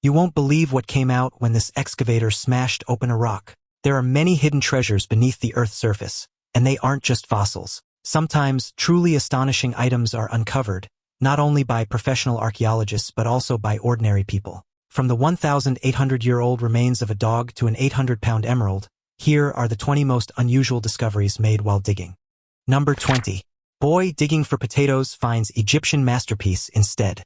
You won't believe what came out when this excavator smashed open a rock. There are many hidden treasures beneath the Earth's surface, and they aren't just fossils. Sometimes, truly astonishing items are uncovered, not only by professional archaeologists but also by ordinary people. From the 1,800-year-old remains of a dog to an 800-pound emerald, here are the 20 most unusual discoveries made while digging. Number 20. Boy digging for potatoes finds Egyptian masterpiece instead.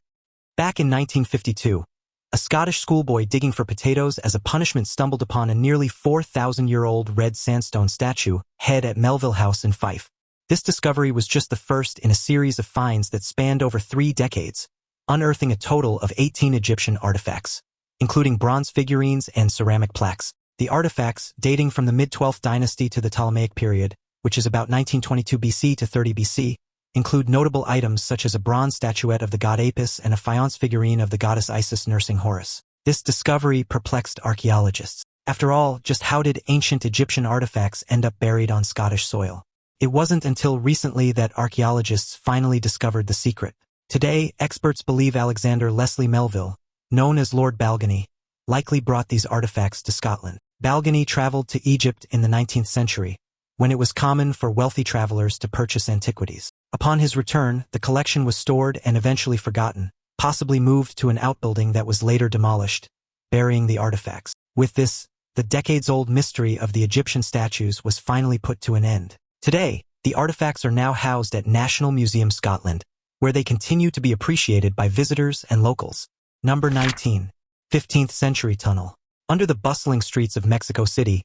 Back in 1952, a Scottish schoolboy digging for potatoes as a punishment stumbled upon a nearly 4,000-year-old red sandstone statue head at Melville House in Fife. This discovery was just the first in a series of finds that spanned over 3 decades, unearthing a total of 18 Egyptian artifacts, including bronze figurines and ceramic plaques. The artifacts, dating from the mid-12th dynasty to the Ptolemaic period, which is about 1922 BC to 30 BC, include notable items such as a bronze statuette of the god Apis and a faience figurine of the goddess Isis nursing Horus. This discovery perplexed archaeologists. After all, just how did ancient Egyptian artifacts end up buried on Scottish soil? It wasn't until recently that archaeologists finally discovered the secret. Today, experts believe Alexander Leslie Melville, known as Lord Balgony, likely brought these artifacts to Scotland. Balgony traveled to Egypt in the 19th century, when it was common for wealthy travelers to purchase antiquities. Upon his return, the collection was stored and eventually forgotten, possibly moved to an outbuilding that was later demolished, burying the artifacts. With this, the decades-old mystery of the Egyptian statues was finally put to an end. Today, the artifacts are now housed at National Museum Scotland, where they continue to be appreciated by visitors and locals. Number 19. 15th Century Tunnel. Under the bustling streets of Mexico City,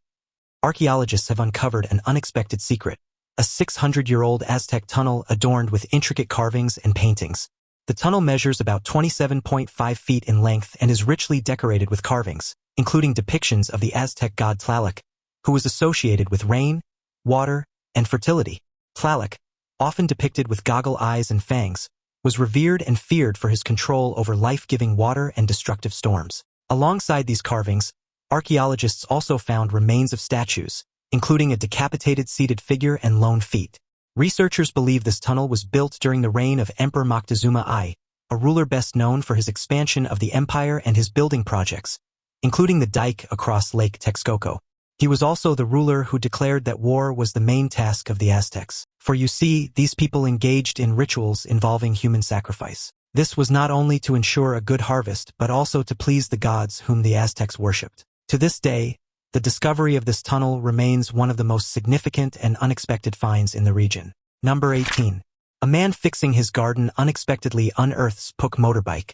archaeologists have uncovered an unexpected secret, a 600-year-old Aztec tunnel adorned with intricate carvings and paintings. The tunnel measures about 27.5 feet in length and is richly decorated with carvings, including depictions of the Aztec god Tlaloc, who was associated with rain, water, and fertility. Tlaloc, often depicted with goggle eyes and fangs, was revered and feared for his control over life-giving water and destructive storms. Alongside these carvings, archaeologists also found remains of statues, including a decapitated seated figure and lone feet. Researchers believe this tunnel was built during the reign of Emperor Moctezuma I, a ruler best known for his expansion of the empire and his building projects, including the dike across Lake Texcoco. He was also the ruler who declared that war was the main task of the Aztecs. For you see, these people engaged in rituals involving human sacrifice. This was not only to ensure a good harvest but also to please the gods whom the Aztecs worshipped. To this day, the discovery of this tunnel remains one of the most significant and unexpected finds in the region. Number 18. A man fixing his garden unexpectedly unearths Puck motorbike.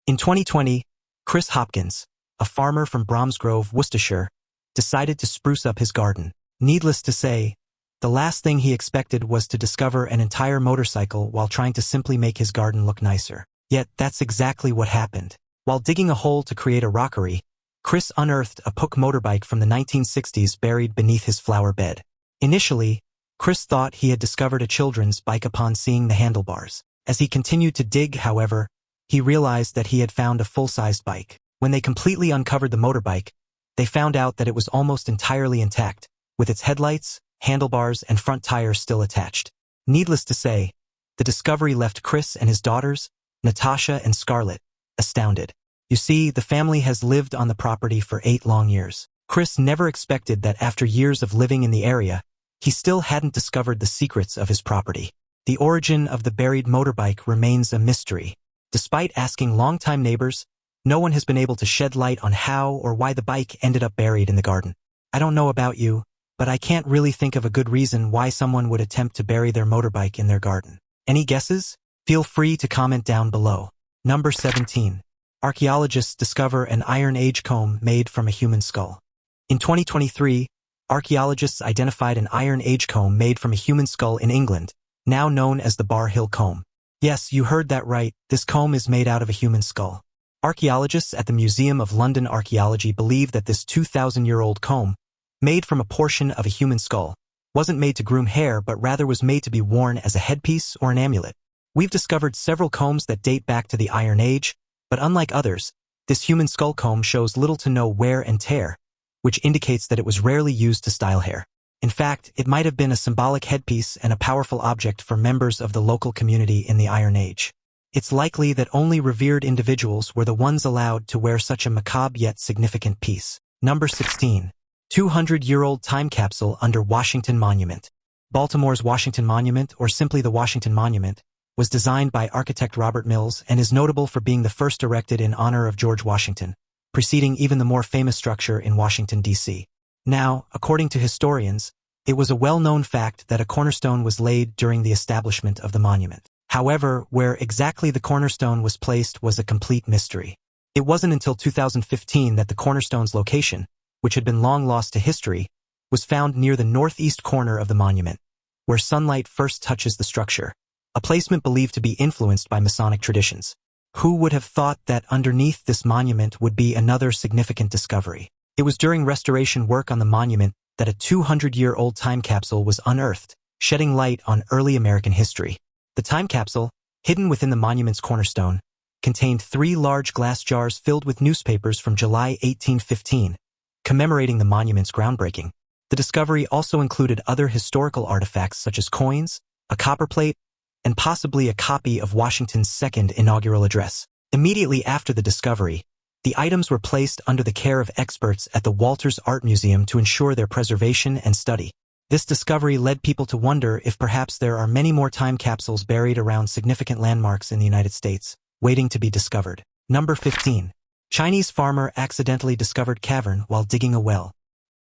In 2020, Chris Hopkins, a farmer from Bromsgrove, Worcestershire, decided to spruce up his garden. Needless to say, the last thing he expected was to discover an entire motorcycle while trying to simply make his garden look nicer. Yet that's exactly what happened. While digging a hole to create a rockery, Chris unearthed a Puck motorbike from the 1960s buried beneath his flower bed. Initially, Chris thought he had discovered a children's bike upon seeing the handlebars. As he continued to dig, however, he realized that he had found a full-sized bike. When they completely uncovered the motorbike, they found out that it was almost entirely intact, with its headlights, handlebars, and front tires still attached. Needless to say, the discovery left Chris and his daughters, Natasha and Scarlett, astounded. You see, the family has lived on the property for 8 long years. Chris never expected that after years of living in the area, he still hadn't discovered the secrets of his property. The origin of the buried motorbike remains a mystery. Despite asking longtime neighbors, no one has been able to shed light on how or why the bike ended up buried in the garden. I don't know about you, but I can't really think of a good reason why someone would attempt to bury their motorbike in their garden. Any guesses? Feel free to comment down below. Number 17. Archaeologists discover an Iron Age comb made from a human skull. In 2023, archaeologists identified an Iron Age comb made from a human skull in England, now known as the Bar Hill comb. Yes, you heard that right, this comb is made out of a human skull. Archaeologists at the Museum of London Archaeology believe that this 2,000-year-old comb, made from a portion of a human skull, wasn't made to groom hair but rather was made to be worn as a headpiece or an amulet. We've discovered several combs that date back to the Iron Age, but unlike others, this human skull comb shows little to no wear and tear, which indicates that it was rarely used to style hair. In fact, it might have been a symbolic headpiece and a powerful object for members of the local community in the Iron Age. It's likely that only revered individuals were the ones allowed to wear such a macabre yet significant piece. Number 16. 200-year-old time capsule under Washington Monument. Baltimore's Washington Monument, or simply the Washington Monument, was designed by architect Robert Mills and is notable for being the first erected in honor of George Washington, preceding even the more famous structure in Washington, D.C. Now, according to historians, it was a well-known fact that a cornerstone was laid during the establishment of the monument. However, where exactly the cornerstone was placed was a complete mystery. It wasn't until 2015 that the cornerstone's location, which had been long lost to history, was found near the northeast corner of the monument, where sunlight first touches the structure, a placement believed to be influenced by Masonic traditions. Who would have thought that underneath this monument would be another significant discovery? It was during restoration work on the monument that a 200-year-old time capsule was unearthed, shedding light on early American history. The time capsule, hidden within the monument's cornerstone, contained 3 large glass jars filled with newspapers from July 1815, commemorating the monument's groundbreaking. The discovery also included other historical artifacts such as coins, a copper plate, and possibly a copy of Washington's second inaugural address. Immediately after the discovery, the items were placed under the care of experts at the Walters Art Museum to ensure their preservation and study. This discovery led people to wonder if perhaps there are many more time capsules buried around significant landmarks in the United States, waiting to be discovered. Number 15. Chinese farmer accidentally discovered cavern while digging a well.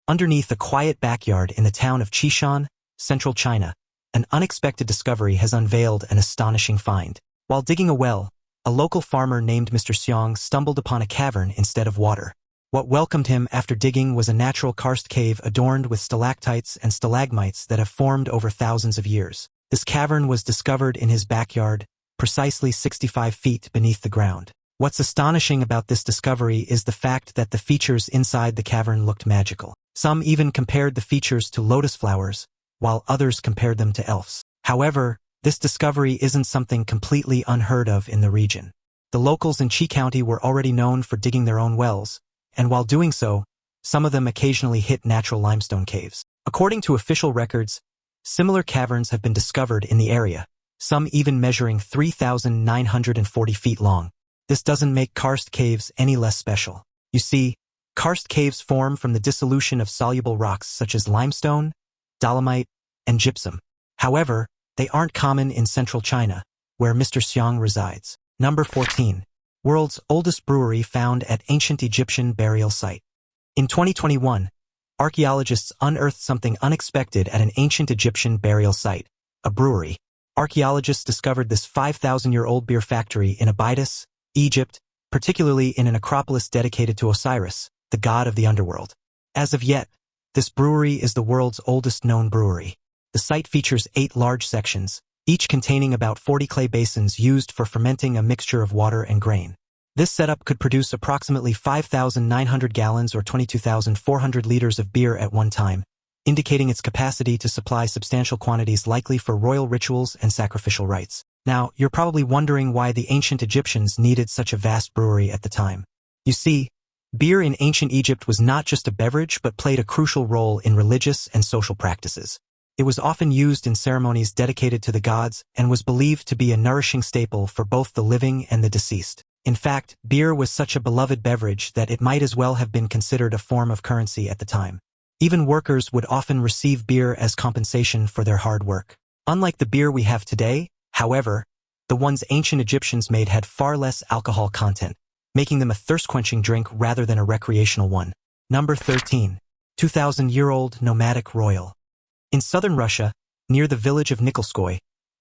Underneath a quiet backyard in the town of Qishan, central China, an unexpected discovery has unveiled an astonishing find. While digging a well, a local farmer named Mr. Xiong stumbled upon a cavern instead of water. What welcomed him after digging was a natural karst cave adorned with stalactites and stalagmites that have formed over thousands of years. This cavern was discovered in his backyard, precisely 65 feet beneath the ground. What's astonishing about this discovery is the fact that the features inside the cavern looked magical. Some even compared the features to lotus flowers, while others compared them to elves. However, this discovery isn't something completely unheard of in the region. The locals in Qi County were already known for digging their own wells, and while doing so, some of them occasionally hit natural limestone caves. According to official records, similar caverns have been discovered in the area, some even measuring 3,940 feet long. This doesn't make karst caves any less special. You see, karst caves form from the dissolution of soluble rocks such as limestone, dolomite, and gypsum. However, they aren't common in central China, where Mr. Xiong resides. Number 14. World's oldest brewery found at ancient Egyptian burial site. In 2021, archaeologists unearthed something unexpected at an ancient Egyptian burial site, a brewery. Archaeologists discovered this 5,000-year-old beer factory in Abydos, Egypt, particularly in an acropolis dedicated to Osiris, the god of the underworld. As of yet, this brewery is the world's oldest known brewery. The site features 8 large sections, each containing about 40 clay basins used for fermenting a mixture of water and grain. This setup could produce approximately 5,900 gallons or 22,400 liters of beer at one time, indicating its capacity to supply substantial quantities likely for royal rituals and sacrificial rites. Now, you're probably wondering why the ancient Egyptians needed such a vast brewery at the time. You see, beer in ancient Egypt was not just a beverage but played a crucial role in religious and social practices. It was often used in ceremonies dedicated to the gods and was believed to be a nourishing staple for both the living and the deceased. In fact, beer was such a beloved beverage that it might as well have been considered a form of currency at the time. Even workers would often receive beer as compensation for their hard work. Unlike the beer we have today, however, the ones ancient Egyptians made had far less alcohol content, making them a thirst-quenching drink rather than a recreational one. Number 13. 2,000-year-old nomadic royal. In southern Russia, near the village of Nikolskoye,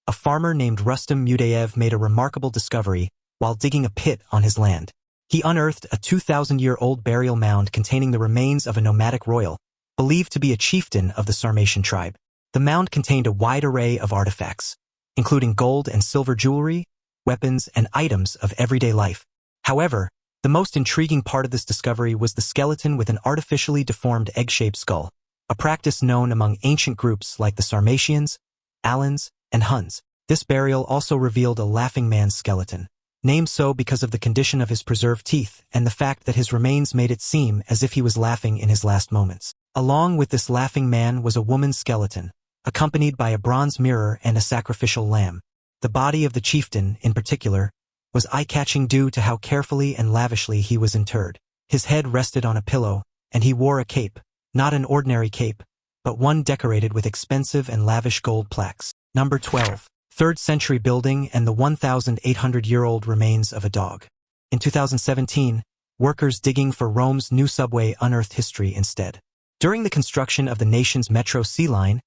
a farmer named Rustam Mudayev made a remarkable discovery while digging a pit on his land. He unearthed a 2,000-year-old burial mound containing the remains of a nomadic royal, believed to be a chieftain of the Sarmatian tribe. The mound contained a wide array of artifacts, including gold and silver jewelry, weapons, and items of everyday life. However, the most intriguing part of this discovery was the skeleton with an artificially deformed egg-shaped skull, a practice known among ancient groups like the Sarmatians, Alans, and Huns. This burial also revealed a laughing man's skeleton, named so because of the condition of his preserved teeth and the fact that his remains made it seem as if he was laughing in his last moments. Along with this laughing man was a woman's skeleton, accompanied by a bronze mirror and a sacrificial lamb. The body of the chieftain, in particular, was eye-catching due to how carefully and lavishly he was interred. His head rested on a pillow, and he wore a cape, not an ordinary cape, but one decorated with expensive and lavish gold plaques. Number 12. 3rd century building and the 1,800-year-old remains of a dog. In 2017, workers digging for Rome's new subway unearthed history instead. During the construction of the nation's metro C line,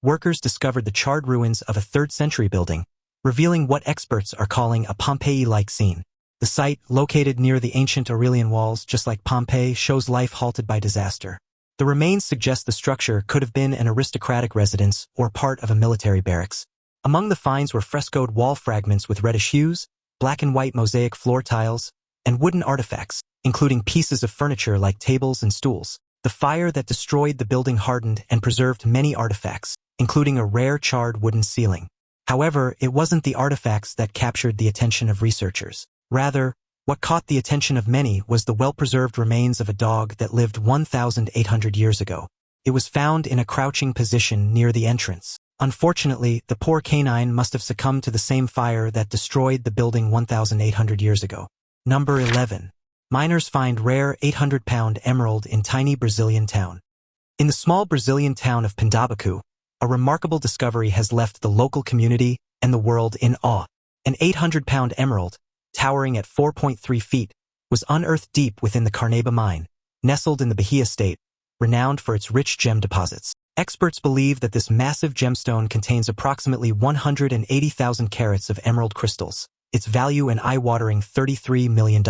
workers discovered the charred ruins of a 3rd century building, revealing what experts are calling a Pompeii-like scene. The site, located near the ancient Aurelian walls just like Pompei, shows life halted by disaster. The remains suggest the structure could have been an aristocratic residence or part of a military barracks. Among the finds were frescoed wall fragments with reddish hues, black and white mosaic floor tiles, and wooden artifacts, including pieces of furniture like tables and stools. The fire that destroyed the building hardened and preserved many artifacts, including a rare charred wooden ceiling. However, it wasn't the artifacts that captured the attention of researchers. Rather, what caught the attention of many was the well-preserved remains of a dog that lived 1,800 years ago. It was found in a crouching position near the entrance. Unfortunately, the poor canine must have succumbed to the same fire that destroyed the building 1,800 years ago. Number 11. Miners find rare 800-pound emerald in tiny Brazilian town. In the small Brazilian town of Pindabacu, a remarkable discovery has left the local community and the world in awe. An 800-pound emerald, towering at 4.3 feet, was unearthed deep within the Carnaíba mine, nestled in the Bahia state, renowned for its rich gem deposits. Experts believe that this massive gemstone contains approximately 180,000 carats of emerald crystals, its value an eye-watering $33 million.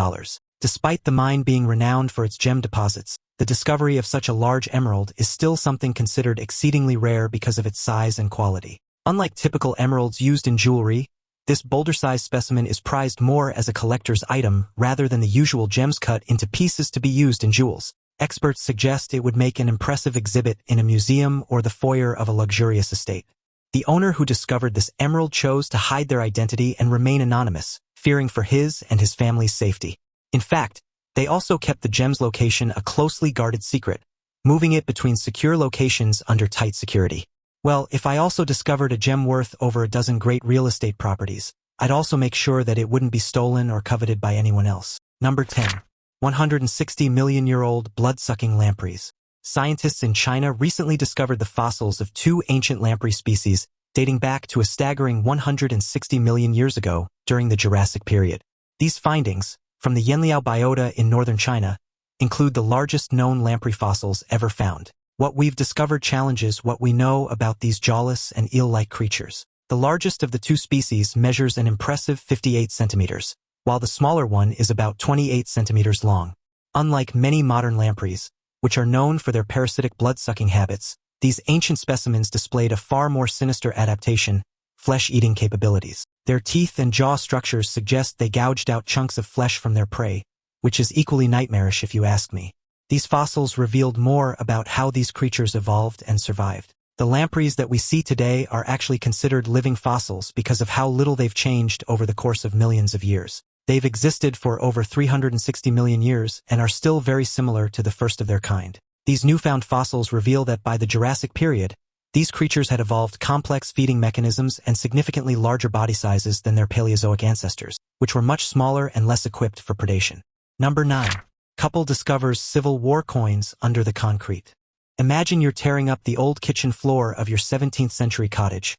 Despite the mine being renowned for its gem deposits, the discovery of such a large emerald is still something considered exceedingly rare because of its size and quality. Unlike typical emeralds used in jewelry, this boulder-sized specimen is prized more as a collector's item rather than the usual gems cut into pieces to be used in jewels. Experts suggest it would make an impressive exhibit in a museum or the foyer of a luxurious estate. The owner who discovered this emerald chose to hide their identity and remain anonymous, fearing for his and his family's safety. In fact, they also kept the gem's location a closely guarded secret, moving it between secure locations under tight security. Well, if I also discovered a gem worth over a dozen great real estate properties, I'd also make sure that it wouldn't be stolen or coveted by anyone else. Number 10. 160-million-year-old blood-sucking lampreys. Scientists in China recently discovered the fossils of 2 ancient lamprey species dating back to a staggering 160 million years ago during the Jurassic period. These findings, from the Yanliao biota in northern China, include the largest known lamprey fossils ever found. What we've discovered challenges what we know about these jawless and eel-like creatures. The largest of the 2 species measures an impressive 58 centimeters, while the smaller one is about 28 centimeters long. Unlike many modern lampreys, which are known for their parasitic blood-sucking habits, these ancient specimens displayed a far more sinister adaptation, flesh-eating capabilities. Their teeth and jaw structures suggest they gouged out chunks of flesh from their prey, which is equally nightmarish if you ask me. These fossils revealed more about how these creatures evolved and survived. The lampreys that we see today are actually considered living fossils because of how little they've changed over the course of millions of years. They've existed for over 360 million years and are still very similar to the first of their kind. These newfound fossils reveal that by the Jurassic period, these creatures had evolved complex feeding mechanisms and significantly larger body sizes than their Paleozoic ancestors, which were much smaller and less equipped for predation. Number 9. Couple discovers Civil War coins under the concrete. Imagine you're tearing up the old kitchen floor of your 17th century cottage,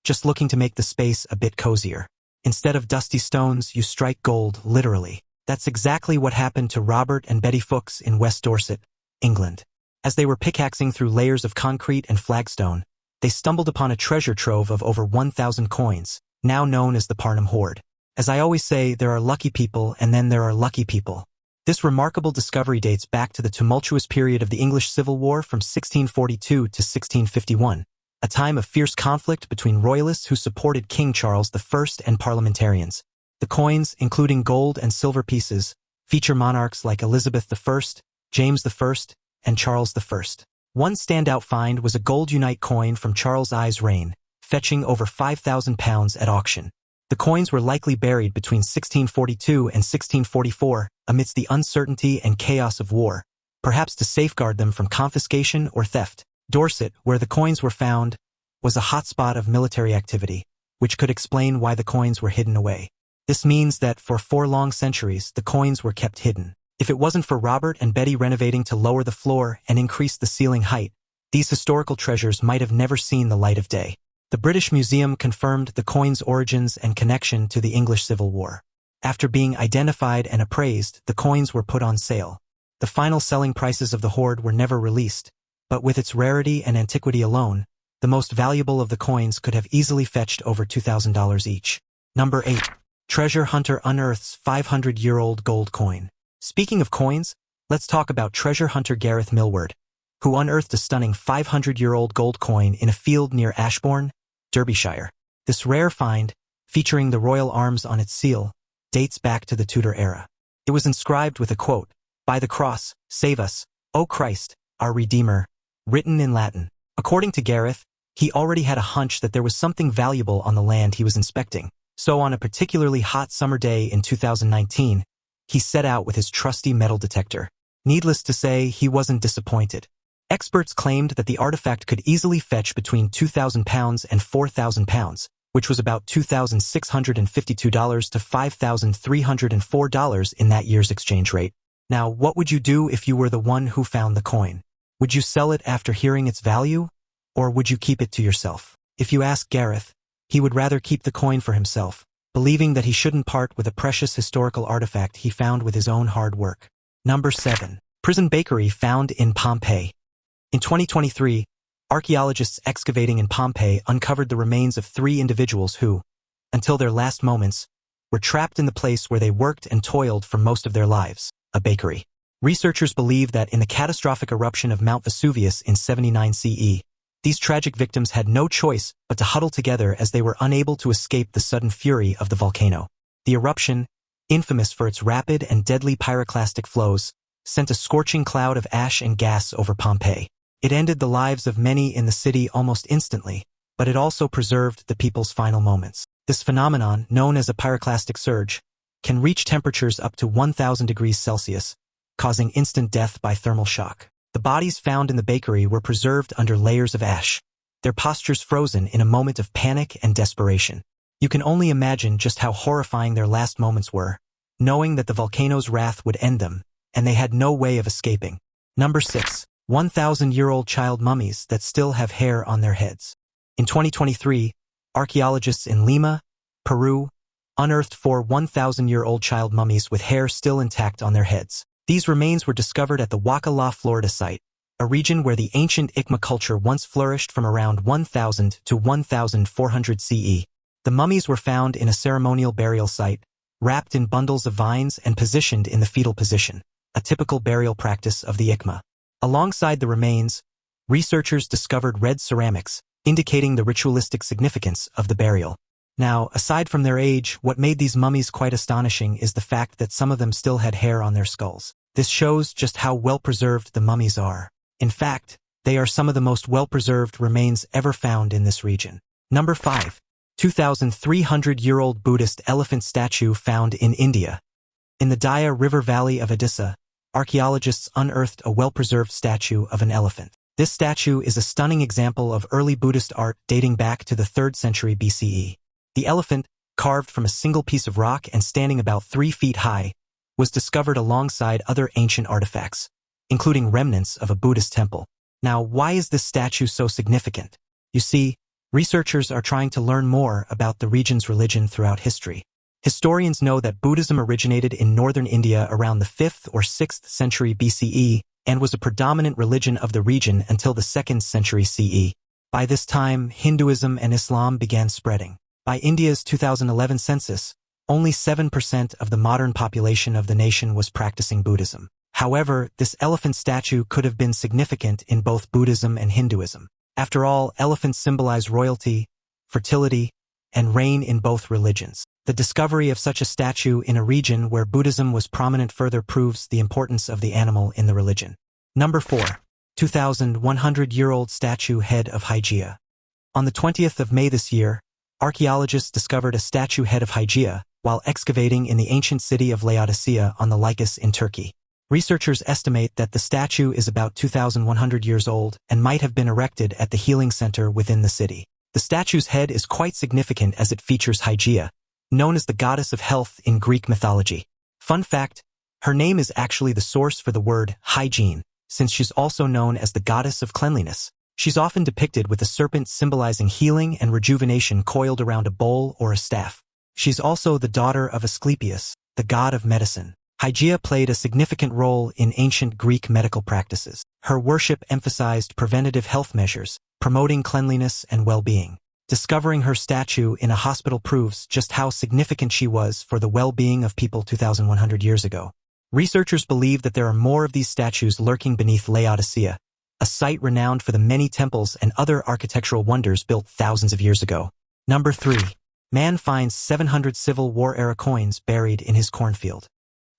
just looking to make the space a bit cozier. Instead of dusty stones, you strike gold, literally. That's exactly what happened to Robert and Betty Fuchs in West Dorset, England. As they were pickaxing through layers of concrete and flagstone, they stumbled upon a treasure trove of over 1,000 coins, now known as the Parnham Hoard. As I always say, there are lucky people and then there are lucky people. This remarkable discovery dates back to the tumultuous period of the English Civil War from 1642 to 1651, a time of fierce conflict between royalists who supported King Charles I and parliamentarians. The coins, including gold and silver pieces, feature monarchs like Elizabeth I, James I, and Charles I. One standout find was a gold unite coin from Charles I's reign, fetching over £5,000 at auction. The coins were likely buried between 1642 and 1644 amidst the uncertainty and chaos of war, perhaps to safeguard them from confiscation or theft. Dorset, where the coins were found, was a hotspot of military activity, which could explain why the coins were hidden away. This means that for 4 long centuries, the coins were kept hidden. If it wasn't for Robert and Betty renovating to lower the floor and increase the ceiling height, these historical treasures might have never seen the light of day. The British Museum confirmed the coins' origins and connection to the English Civil War. After being identified and appraised, the coins were put on sale. The final selling prices of the hoard were never released, but with its rarity and antiquity alone, the most valuable of the coins could have easily fetched over $2,000 each. Number 8. Treasure hunter unearths 500-year-old gold coin. Speaking of coins, let's talk about treasure hunter Gareth Millward, who unearthed a stunning 500-year-old gold coin in a field near Ashbourne, Derbyshire. This rare find, featuring the royal arms on its seal, dates back to the Tudor era. It was inscribed with a quote, "By the cross, save us, O Christ, our Redeemer," written in Latin. According to Gareth, he already had a hunch that there was something valuable on the land he was inspecting. So on a particularly hot summer day in 2019, he set out with his trusty metal detector. Needless to say, he wasn't disappointed. Experts claimed that the artifact could easily fetch between £2,000 and £4,000, which was about $2,652 to $5,304 in that year's exchange rate. Now, what would you do if you were the one who found the coin? Would you sell it after hearing its value, or would you keep it to yourself? If you ask Gareth, he would rather keep the coin for himself, believing that he shouldn't part with a precious historical artifact he found with his own hard work. Number 7. Prison bakery found in Pompei. In 2023, archaeologists excavating in Pompei uncovered the remains of 3 individuals who, until their last moments, were trapped in the place where they worked and toiled for most of their lives, a bakery. Researchers believe that in the catastrophic eruption of Mount Vesuvius in 79 CE, these tragic victims had no choice but to huddle together as they were unable to escape the sudden fury of the volcano. The eruption, infamous for its rapid and deadly pyroclastic flows, sent a scorching cloud of ash and gas over Pompeii. It ended the lives of many in the city almost instantly, but it also preserved the people's final moments. This phenomenon, known as a pyroclastic surge, can reach temperatures up to 1,000 degrees Celsius, causing instant death by thermal shock. The bodies found in the bakery were preserved under layers of ash, their postures frozen in a moment of panic and desperation. You can only imagine just how horrifying their last moments were, knowing that the volcano's wrath would end them, and they had no way of escaping. Number 6. 1,000-year-old child mummies that still have hair on their heads. In 2023, archaeologists in Lima, Peru, unearthed 4 1,000-year-old child mummies with hair still intact on their heads. These remains were discovered at the Waka, Florida site, a region where the ancient Ikma culture once flourished from around 1000 to 1400 CE. The mummies were found in a ceremonial burial site, wrapped in bundles of vines and positioned in the fetal position, a typical burial practice of the Ikma. Alongside the remains, researchers discovered red ceramics, indicating the ritualistic significance of the burial. Now, aside from their age, what made these mummies quite astonishing is the fact that some of them still had hair on their skulls. This shows just how well-preserved the mummies are. In fact, they are some of the most well-preserved remains ever found in this region. Number 5. 2,300-year-old Buddhist elephant statue found in India. In the Daya River Valley of Odisha, archaeologists unearthed a well-preserved statue of an elephant. This statue is a stunning example of early Buddhist art dating back to the 3rd century BCE. The elephant, carved from a single piece of rock and standing about 3 feet high, was discovered alongside other ancient artifacts, including remnants of a Buddhist temple. Now, why is this statue so significant? You see, researchers are trying to learn more about the region's religion throughout history. Historians know that Buddhism originated in northern India around the 5th or 6th century BCE and was a predominant religion of the region until the 2nd century CE. By this time, Hinduism and Islam began spreading. By India's 2011 census, only 7% of the modern population of the nation was practicing Buddhism. However, this elephant statue could have been significant in both Buddhism and Hinduism. After all, elephants symbolize royalty, fertility, and reign in both religions. The discovery of such a statue in a region where Buddhism was prominent further proves the importance of the animal in the religion. Number 4. 2,100-year-old statue head of Hiia. On the 20th of May this year, archaeologists discovered a statue head of Hiia while excavating in the ancient city of Laodicea on the Lycus in Turkey. Researchers estimate that the statue is about 2,100 years old and might have been erected at the healing center within the city. The statue's head is quite significant as it features Hiia, known as the goddess of health in Greek mythology. Fun fact, her name is actually the source for the word hygiene, since she's also known as the goddess of cleanliness. She's often depicted with a serpent symbolizing healing and rejuvenation coiled around a bowl or a staff. She's also the daughter of Asclepius, the god of medicine. Hiia played a significant role in ancient Greek medical practices. Her worship emphasized preventative health measures, promoting cleanliness and well-being. Discovering her statue in a hospital proves just how significant she was for the well-being of people 2,100 years ago. Researchers believe that there are more of these statues lurking beneath Laodicea, a site renowned for the many temples and other architectural wonders built thousands of years ago. Number 3. Man finds 700 Civil War-era coins buried in his cornfield.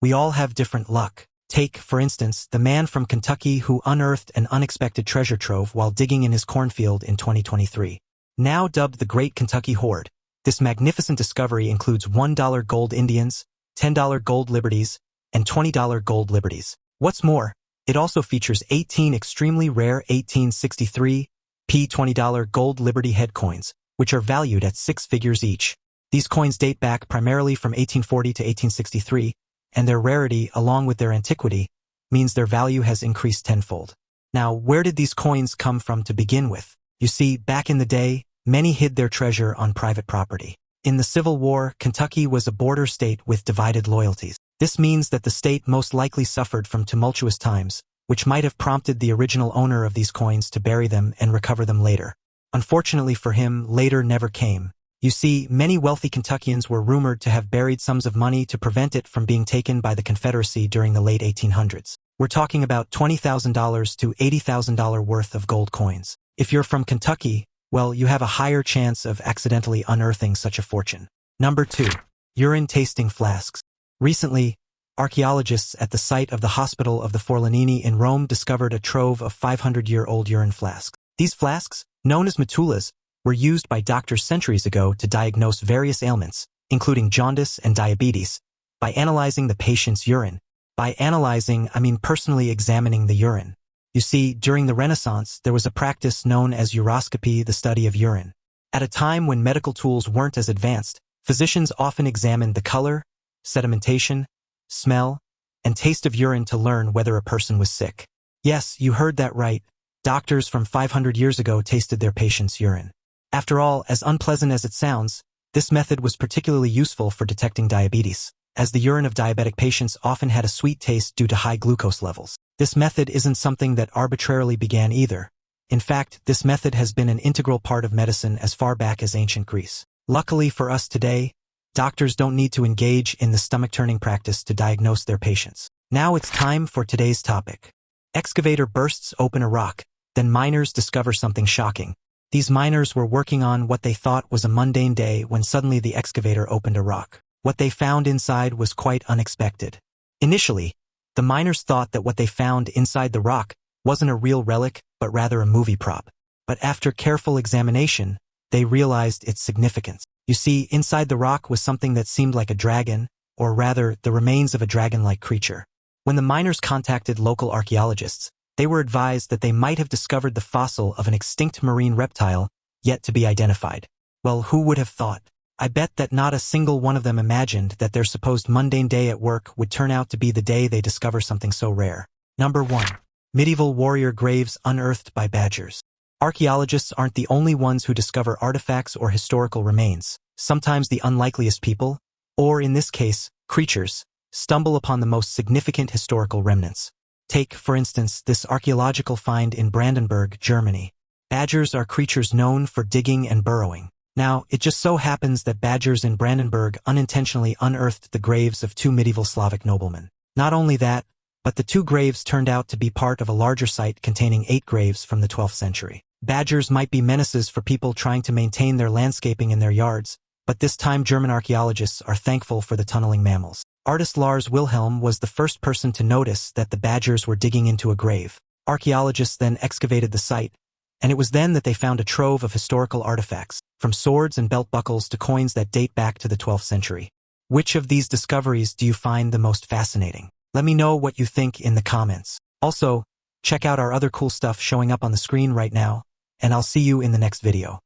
We all have different luck. Take, for instance, the man from Kentucky who unearthed an unexpected treasure trove while digging in his cornfield in 2023. Now dubbed the Great Kentucky Hoard, this magnificent discovery includes $1 gold Indians, $10 gold liberties, and $20 gold liberties. What's more, it also features 18 extremely rare 1863 $20 gold Liberty head coins, which are valued at 6 figures each. These coins date back primarily from 1840 to 1863, and their rarity, along with their antiquity, means their value has increased tenfold. Now, where did these coins come from to begin with? You see, back in the day, many hid their treasure on private property. In the Civil War, Kentucky was a border state with divided loyalties. This means that the state most likely suffered from tumultuous times, which might have prompted the original owner of these coins to bury them and recover them later. Unfortunately for him, later never came. You see, many wealthy Kentuckians were rumored to have buried sums of money to prevent it from being taken by the Confederacy during the late 1800s. We're talking about $20,000 to $80,000 worth of gold coins. If you're from Kentucky, well, you have a higher chance of accidentally unearthing such a fortune. Number 2. Urine tasting flasks. Recently, archaeologists at the site of the Hospital of the Forlanini in Rome discovered a trove of 500-year-old urine flasks. These flasks, known as metulas, were used by doctors centuries ago to diagnose various ailments, including jaundice and diabetes, by analyzing the patient's urine. By analyzing, I mean personally examining the urine. You see, during the Renaissance, there was a practice known as uroscopy, the study of urine. At a time when medical tools weren't as advanced, physicians often examined the color, sedimentation, smell, and taste of urine to learn whether a person was sick. Yes, you heard that right. Doctors from 500 years ago tasted their patients' urine. After all, as unpleasant as it sounds, this method was particularly useful for detecting diabetes, as the urine of diabetic patients often had a sweet taste due to high glucose levels. This method isn't something that arbitrarily began either. In fact, this method has been an integral part of medicine as far back as ancient Greece. Luckily for us today, doctors don't need to engage in the stomach-turning practice to diagnose their patients. Now it's time for today's topic. Excavator bursts open a rock, then miners discover something shocking. These miners were working on what they thought was a mundane day when suddenly the excavator opened a rock. What they found inside was quite unexpected. Initially, the miners thought that what they found inside the rock wasn't a real relic, but rather a movie prop. But after careful examination, they realized its significance. You see, inside the rock was something that seemed like a dragon, or rather, the remains of a dragon-like creature. When the miners contacted local archaeologists, they were advised that they might have discovered the fossil of an extinct marine reptile yet to be identified. Well, who would have thought? I bet that not a single one of them imagined that their supposed mundane day at work would turn out to be the day they discover something so rare. Number 1. Medieval warrior graves unearthed by badgers. Archaeologists aren't the only ones who discover artifacts or historical remains. Sometimes the unlikeliest people, or in this case, creatures, stumble upon the most significant historical remnants. Take, for instance, this archaeological find in Brandenburg, Germany. Badgers are creatures known for digging and burrowing. Now, it just so happens that badgers in Brandenburg unintentionally unearthed the graves of 2 medieval Slavic noblemen. Not only that, but the 2 graves turned out to be part of a larger site containing 8 graves from the 12th century. Badgers might be menaces for people trying to maintain their landscaping in their yards, but this time German archaeologists are thankful for the tunneling mammals. Artist Lars Wilhelm was the first person to notice that the badgers were digging into a grave. Archaeologists then excavated the site, and it was then that they found a trove of historical artifacts, from swords and belt buckles to coins that date back to the 12th century. Which of these discoveries do you find the most fascinating? Let me know what you think in the comments. Also, check out our other cool stuff showing up on the screen right now, and I'll see you in the next video.